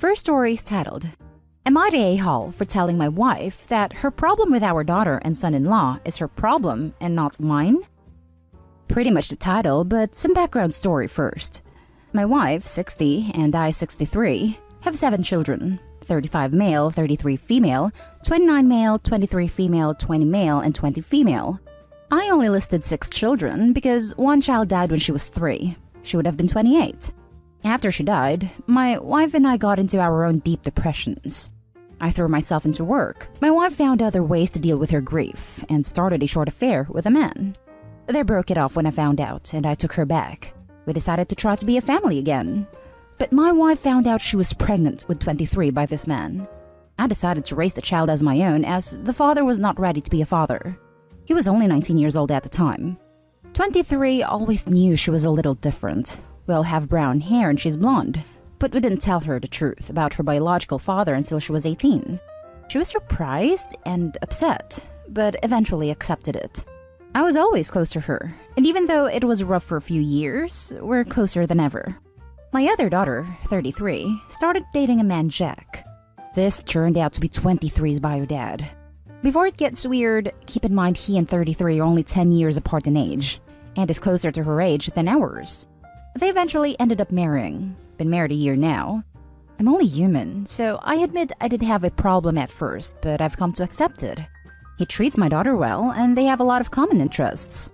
first story is titled, Am I the a-hole for telling my wife that her problem with our daughter and son-in-law is her problem and not mine? Pretty much the title, but some background story first. My wife, 60, and I, 63, have 7 children, 35 male, 33 female, 29 male, 23 female, 20 male, and 20 female. I only listed 6 children because one child died when she was 3. She would have been 28. After she died, my wife and I got into our own deep depressions. I threw myself into work. My wife found other ways to deal with her grief and started a short affair with a man. They broke it off when I found out, and I took her back. We decided to try to be a family again. But my wife found out she was pregnant with 23 by this man. I decided to raise the child as my own, as the father was not ready to be a father. He was only 19 years old at the time. 23 always knew she was a little different. We all have brown hair and she's blonde. But we didn't tell her the truth about her biological father until she was 18. She was surprised and upset, but eventually accepted it. I was always close to her, and even though it was rough for a few years, we're closer than ever. My other daughter, 33, started dating a man, Jack. This turned out to be 23's bio dad. Before it gets weird, keep in mind he and 33 are only 10 years apart in age, and is closer to her age than ours. They eventually ended up marrying. Been married a year now. I'm only human, so I admit I did have a problem at first, but I've come to accept it. He treats my daughter well, and they have a lot of common interests.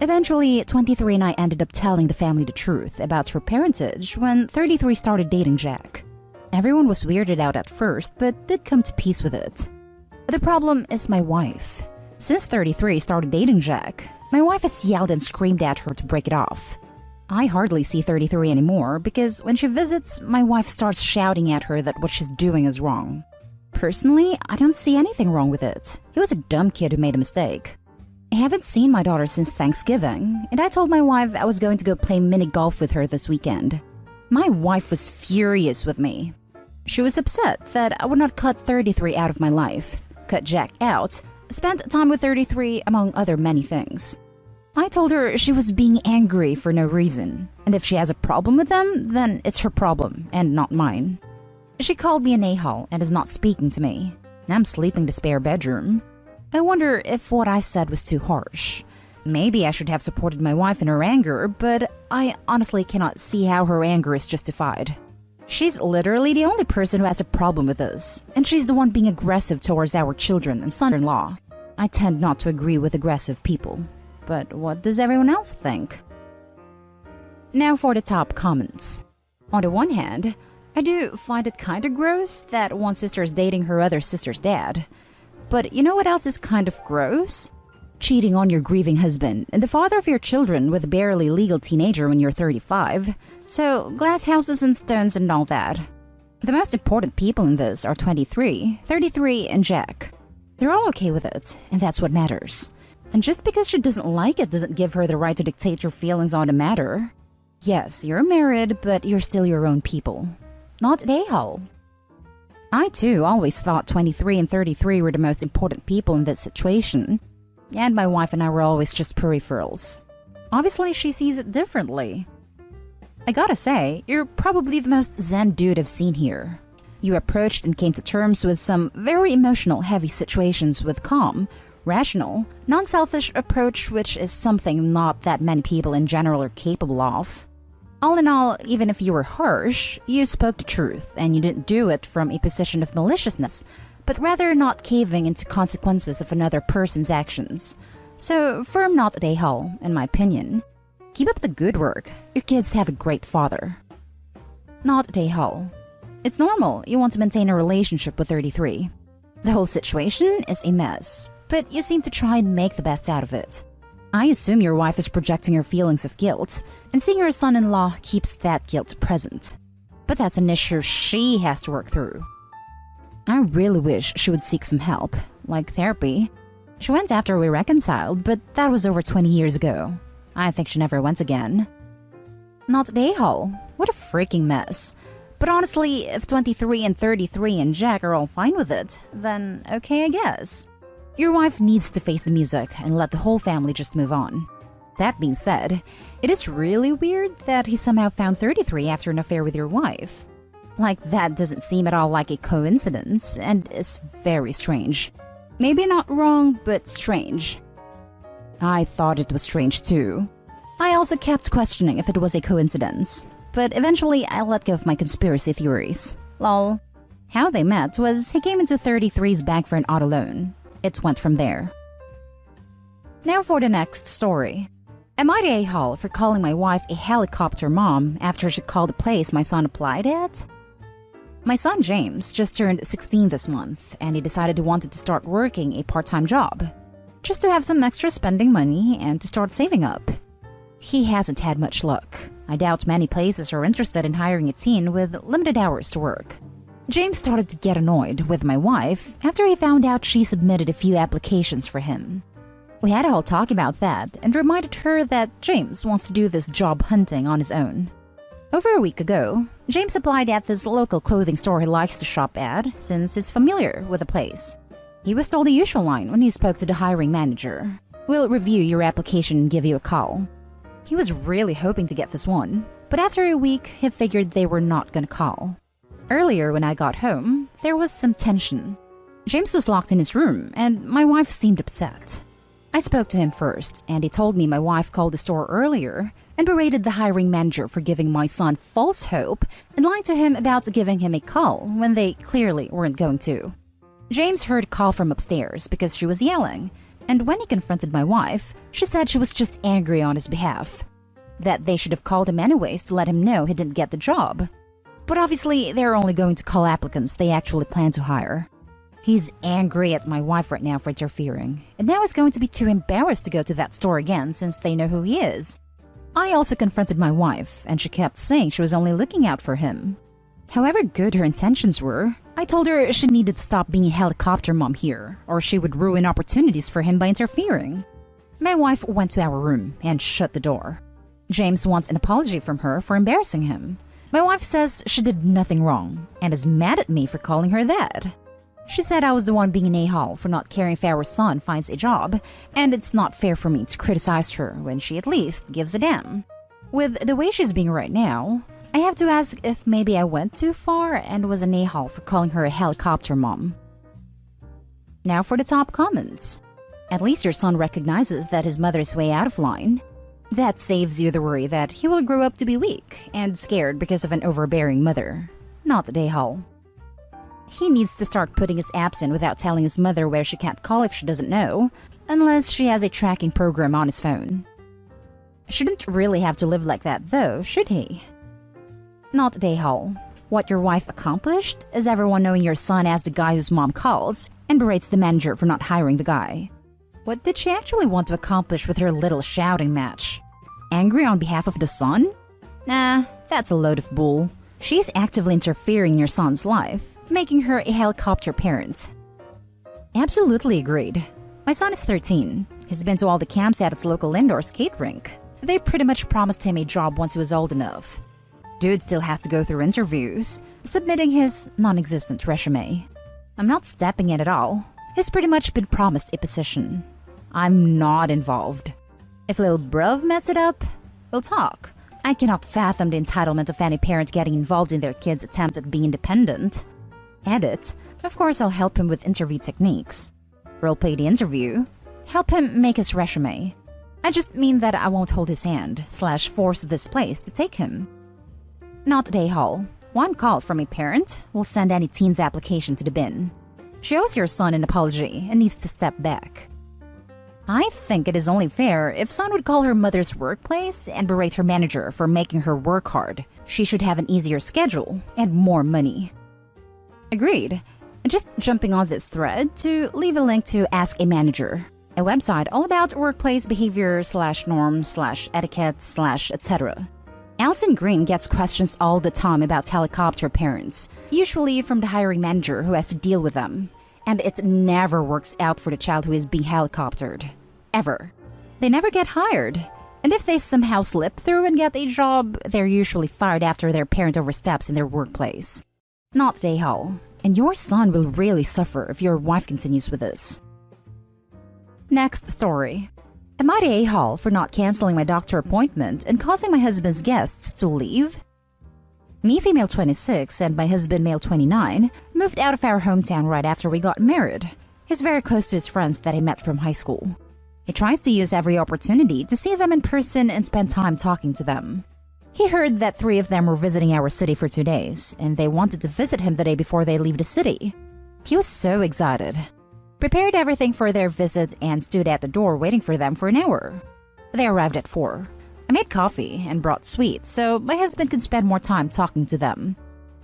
Eventually, 23 and I ended up telling the family the truth about her parentage when 33 started dating Jack. Everyone was weirded out at first, but did come to peace with it. The problem is my wife. Since 33 started dating Jack, my wife has yelled and screamed at her to break it off. I hardly see 33 anymore because when she visits, my wife starts shouting at her that what she's doing is wrong. Personally, I don't see anything wrong with it. He was a dumb kid who made a mistake. I haven't seen my daughter since Thanksgiving, and I told my wife I was going to go play mini golf with her this weekend. My wife was furious with me. She was upset that I would not cut 33 out of my life, cut Jack out, spend time with 33 among other many things. I told her she was being angry for no reason, and if she has a problem with them, then it's her problem and not mine. She called me an a-hole and is not speaking to me. I'm sleeping in the spare bedroom. I wonder if what I said was too harsh. Maybe I should have supported my wife in her anger, but I honestly cannot see how her anger is justified. She's literally the only person who has a problem with us, and she's the one being aggressive towards our children and son-in-law. I tend not to agree with aggressive people. But what does everyone else think? Now for the top comments. On the one hand, I do find it kinda gross that one sister is dating her other sister's dad. But you know what else is kind of gross? Cheating on your grieving husband and the father of your children with a barely legal teenager when you're 35. So, glass houses and stones and all that. The most important people in this are 23, 33, and Jack. They're all okay with it, and that's what matters. And just because she doesn't like it doesn't give her the right to dictate your feelings on the matter. Yes, you're married, but you're still your own people. Not an a-hole. I too always thought 23 and 33 were the most important people in this situation. And my wife and I were always just peripherals. Obviously, she sees it differently. I gotta say, you're probably the most zen dude I've seen here. You approached and came to terms with some very emotional, heavy situations with calm, rational, non-selfish approach, which is something not that many people in general are capable of. All in all, even if you were harsh, you spoke the truth, and you didn't do it from a position of maliciousness, but rather not caving into consequences of another person's actions. So, firm not at a-hole, in my opinion. Keep up the good work. Your kids have a great father. Not at a-hole. It's normal you want to maintain a relationship with 33. The whole situation is a mess, but you seem to try and make the best out of it. I assume your wife is projecting her feelings of guilt, and seeing her son-in-law keeps that guilt present. But that's an issue she has to work through. I really wish she would seek some help, like therapy. She went after we reconciled, but that was over 20 years ago. I think she never went again. Not an a-hole. What a freaking mess. But honestly, if 23 and 33 and Jack are all fine with it, then okay, I guess. Your wife needs to face the music and let the whole family just move on. That being said, it is really weird that he somehow found 33 after an affair with your wife. Like, that doesn't seem at all like a coincidence, and it's very strange. Maybe not wrong, but strange. I thought it was strange too. I also kept questioning if it was a coincidence, but eventually I let go of my conspiracy theories. Lol. How they met was he came into 33's bank for an auto loan. It went from there. Now for the next story. Am I the a-hole for calling my wife a helicopter mom after she called the place my son applied at? My son James just turned 16 this month, and he decided he wanted to start working a part-time job, just to have some extra spending money and to start saving up. He hasn't had much luck. I doubt many places are interested in hiring a teen with limited hours to work. James started to get annoyed with my wife after he found out she submitted a few applications for him. We had a whole talk about that and reminded her that James wants to do this job hunting on his own. Over a week ago, James applied at this local clothing store he likes to shop at since he's familiar with the place. He was told the usual line when he spoke to the hiring manager: "We'll review your application and give you a call." He was really hoping to get this one, but after a week, he figured they were not gonna call. Earlier when I got home, there was some tension. James was locked in his room, and my wife seemed upset. I spoke to him first, and he told me my wife called the store earlier and berated the hiring manager for giving my son false hope and lying to him about giving him a call when they clearly weren't going to. James heard a call from upstairs because she was yelling, and when he confronted my wife, she said she was just angry on his behalf, that they should have called him anyways to let him know he didn't get the job. But obviously, they're only going to call applicants they actually plan to hire. He's angry at my wife right now for interfering, and now he's going to be too embarrassed to go to that store again since they know who he is. I also confronted my wife, and she kept saying she was only looking out for him. However good her intentions were, I told her she needed to stop being a helicopter mom here, or she would ruin opportunities for him by interfering. My wife went to our room and shut the door. James wants an apology from her for embarrassing him. My wife says she did nothing wrong, and is mad at me for calling her that. She said I was the one being an a-hole for not caring if our son finds a job, and it's not fair for me to criticize her when she at least gives a damn. With the way she's being right now, I have to ask if maybe I went too far and was an a-hole for calling her a helicopter mom. Now for the top comments. At least your son recognizes that his mother is way out of line. That saves you the worry that he will grow up to be weak and scared because of an overbearing mother. Not an a-hole. He needs to start putting his apps in without telling his mother where she can't call if she doesn't know, unless she has a tracking program on his phone. Shouldn't really have to live like that though, should he? Not a a-hole. What your wife accomplished is everyone knowing your son as the guy whose mom calls and berates the manager for not hiring the guy. What did she actually want to accomplish with her little shouting match? Angry on behalf of the son? Nah, that's a load of bull. She's actively interfering in your son's life, making her a helicopter parent. Absolutely agreed. My son is 13. He's been to all the camps at its local indoor skate rink. They pretty much promised him a job once he was old enough. Dude still has to go through interviews, submitting his non-existent resume. I'm not stepping in at all. He's pretty much been promised a position. I'm not involved. If little bruv mess it up, we'll talk. I cannot fathom the entitlement of any parent getting involved in their kid's attempts at being independent. Edit. Of course, I'll help him with interview techniques. Roleplay the interview. Help him make his resume. I just mean that I won't hold his hand / force this place to take him. Not a a-hole. One call from a parent will send any teen's application to the bin. She owes your son an apology and needs to step back. I think it is only fair if son would call her mother's workplace and berate her manager for making her work hard. She should have an easier schedule and more money. Agreed. Just jumping on this thread to leave a link to Ask a Manager, a website all about workplace behavior / norms / etiquette / etc. Alison Green gets questions all the time about helicopter parents, usually from the hiring manager who has to deal with them. And it never works out for the child who is being helicoptered. Ever. They never get hired. And if they somehow slip through and get a job, they're usually fired after their parent oversteps in their workplace. Not a a-hole. And your son will really suffer if your wife continues with this. Next story. Am I the a-hole for not canceling my doctor appointment and causing my husband's guests to leave? Me, female 26, and my husband, male 29, moved out of our hometown right after we got married. He's very close to his friends that he met from high school. He tries to use every opportunity to see them in person and spend time talking to them. He heard that 3 of them were visiting our city for 2 days, and they wanted to visit him the day before they leave the city. He was so excited. Prepared everything for their visit and stood at the door waiting for them for an hour. They arrived at 4. I made coffee and brought sweets so my husband could spend more time talking to them.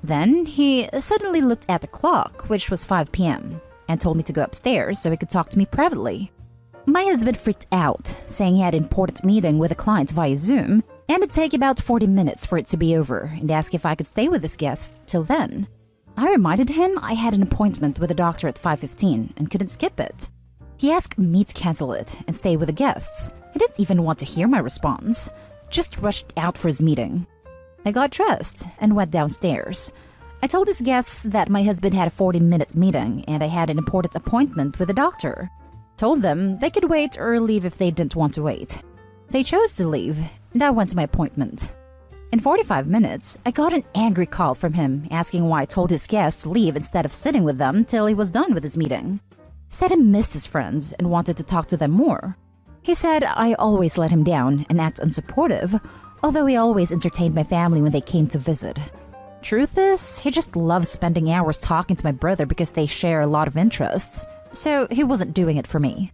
Then he suddenly looked at the clock, which was 5 p.m., and told me to go upstairs so he could talk to me privately. My husband freaked out, saying he had an important meeting with a client via Zoom, and it'd take about 40 minutes for it to be over, and asked if I could stay with his guest till then. I reminded him I had an appointment with a doctor at 5:15 and couldn't skip it. He asked me to cancel it and stay with the guests. He didn't even want to hear my response, just rushed out for his meeting. I got dressed and went downstairs. I told his guests that my husband had a 40-minute meeting and I had an important appointment with a doctor. Told them they could wait or leave if they didn't want to wait. They chose to leave, and I went to my appointment. In 45 minutes, I got an angry call from him asking why I told his guests to leave instead of sitting with them till he was done with his meeting. Said he missed his friends and wanted to talk to them more. He said I always let him down and act unsupportive, although he always entertained my family when they came to visit. Truth is, he just loves spending hours talking to my brother because they share a lot of interests, so he wasn't doing it for me.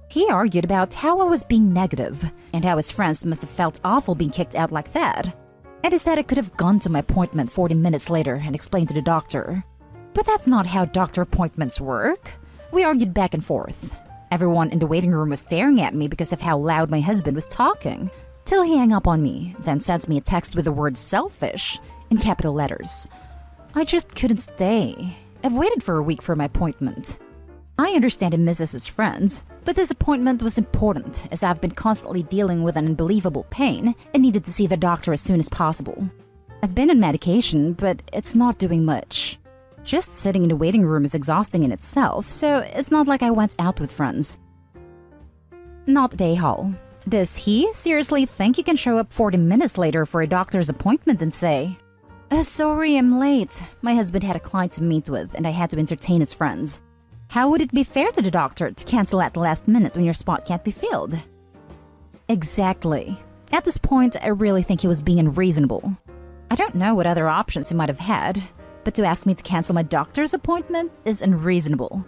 He argued about how I was being negative and how his friends must have felt awful being kicked out like that. And he said I could have gone to my appointment 40 minutes later and explained to the doctor. But that's not how doctor appointments work. We argued back and forth. Everyone in the waiting room was staring at me because of how loud my husband was talking, till he hung up on me, then sent me a text with the word selfish in capital letters. I just couldn't stay. I've waited for a week for my appointment. I understand he misses his friends, but this appointment was important as I've been constantly dealing with an unbelievable pain and needed to see the doctor as soon as possible. I've been on medication, but it's not doing much. Just sitting in the waiting room is exhausting in itself, so it's not like I went out with friends. Not Day Hall. Does he seriously think you can show up 40 minutes later for a doctor's appointment and say, "Oh, sorry, I'm late. My husband had a client to meet with and I had to entertain his friends." How would it be fair to the doctor to cancel at the last minute when your spot can't be filled? Exactly. At this point, I really think he was being unreasonable. I don't know what other options he might have had, but to ask me to cancel my doctor's appointment is unreasonable.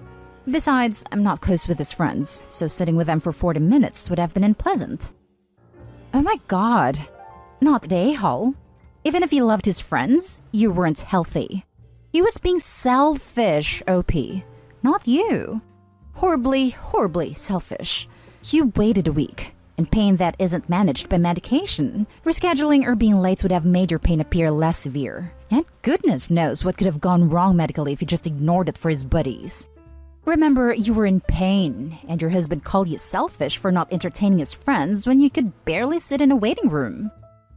Besides, I'm not close with his friends, so sitting with them for 40 minutes would have been unpleasant. Oh my god. Not Day Hall. Even if he loved his friends, you weren't healthy. He was being selfish, OP. Not you. Horribly, horribly selfish. You waited a week, and pain that isn't managed by medication. Rescheduling or being late would have made your pain appear less severe. And goodness knows what could have gone wrong medically if you just ignored it for his buddies. Remember, you were in pain, and your husband called you selfish for not entertaining his friends when you could barely sit in a waiting room.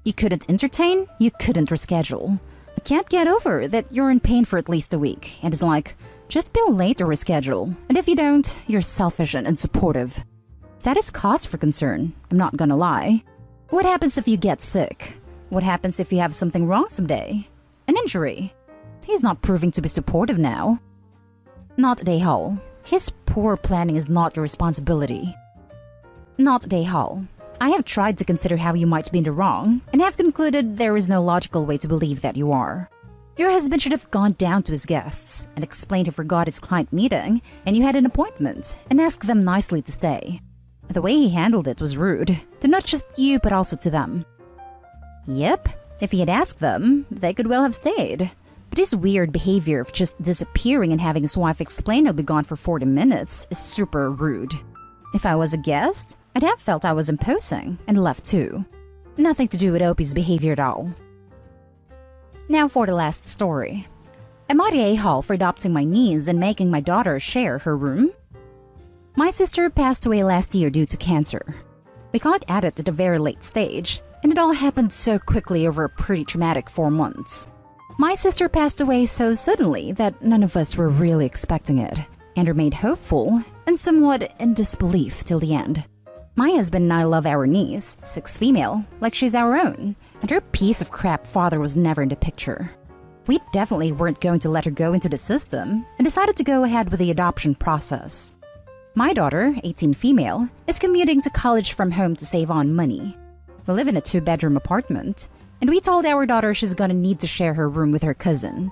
You couldn't entertain, you couldn't reschedule. I can't get over that you're in pain for at least a week, and it's like, just be late or reschedule, and if you don't, you're selfish and unsupportive. That is cause for concern, I'm not gonna lie. What happens if you get sick? What happens if you have something wrong someday? An injury? He's not proving to be supportive now. Not Day Hall. His poor planning is not your responsibility. Not Day Hall. I have tried to consider how you might be in the wrong, and have concluded there is no logical way to believe that you are. Your husband should have gone down to his guests and explained he forgot his client meeting and you had an appointment and asked them nicely to stay. The way he handled it was rude, to not just you but also to them. Yep, if he had asked them, they could well have stayed. But his weird behavior of just disappearing and having his wife explain he'll be gone for 40 minutes is super rude. If I was a guest, I'd have felt I was imposing and left too. Nothing to do with Opie's behavior at all. Now for the last story. Am I the a-hole for adopting my niece and making my daughter share her room? My sister passed away last year due to cancer. We got at it at a very late stage, and it all happened so quickly over a pretty traumatic 4 months. My sister passed away so suddenly that none of us were really expecting it, and remained hopeful and somewhat in disbelief till the end. My husband and I love our niece, 6 female, like she's our own, and her piece of crap father was never in the picture. We definitely weren't going to let her go into the system and decided to go ahead with the adoption process. My daughter, 18 female, is commuting to college from home to save on money. We live in a 2-bedroom apartment, and we told our daughter she's gonna need to share her room with her cousin.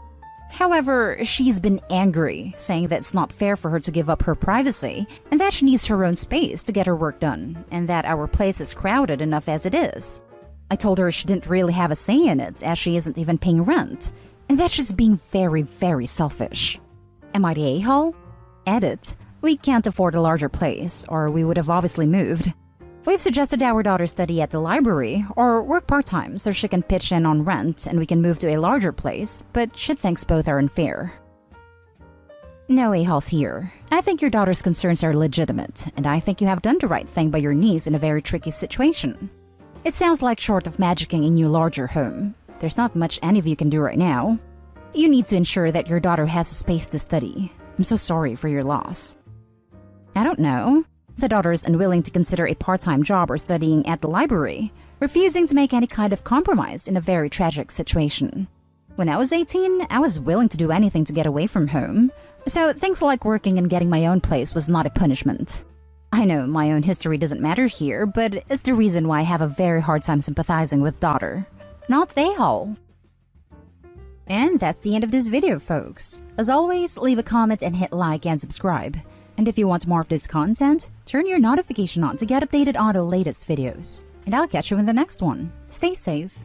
However, she's been angry, saying that it's not fair for her to give up her privacy and that she needs her own space to get her work done, and that our place is crowded enough as it is. I told her she didn't really have a say in it as she isn't even paying rent, and that she's being very, very selfish. Am I the a-hole? Edit. We can't afford a larger place, or we would have obviously moved. We've suggested our daughter study at the library or work part-time so she can pitch in on rent and we can move to a larger place, but she thinks both are unfair. No a-holes here. I think your daughter's concerns are legitimate, and I think you have done the right thing by your niece in a very tricky situation. It sounds like short of magicking a new larger home, there's not much any of you can do right now. You need to ensure that your daughter has a space to study. I'm so sorry for your loss. I don't know. The daughter is unwilling to consider a part-time job or studying at the library, refusing to make any kind of compromise in a very tragic situation. When I was 18, I was willing to do anything to get away from home, so things like working and getting my own place was not a punishment. I know my own history doesn't matter here, but it's the reason why I have a very hard time sympathizing with daughter. Not a-hole. And that's the end of this video, folks. As always, leave a comment and hit like and subscribe. And if you want more of this content, turn your notification on to get updated on the latest videos. And I'll catch you in the next one. Stay safe.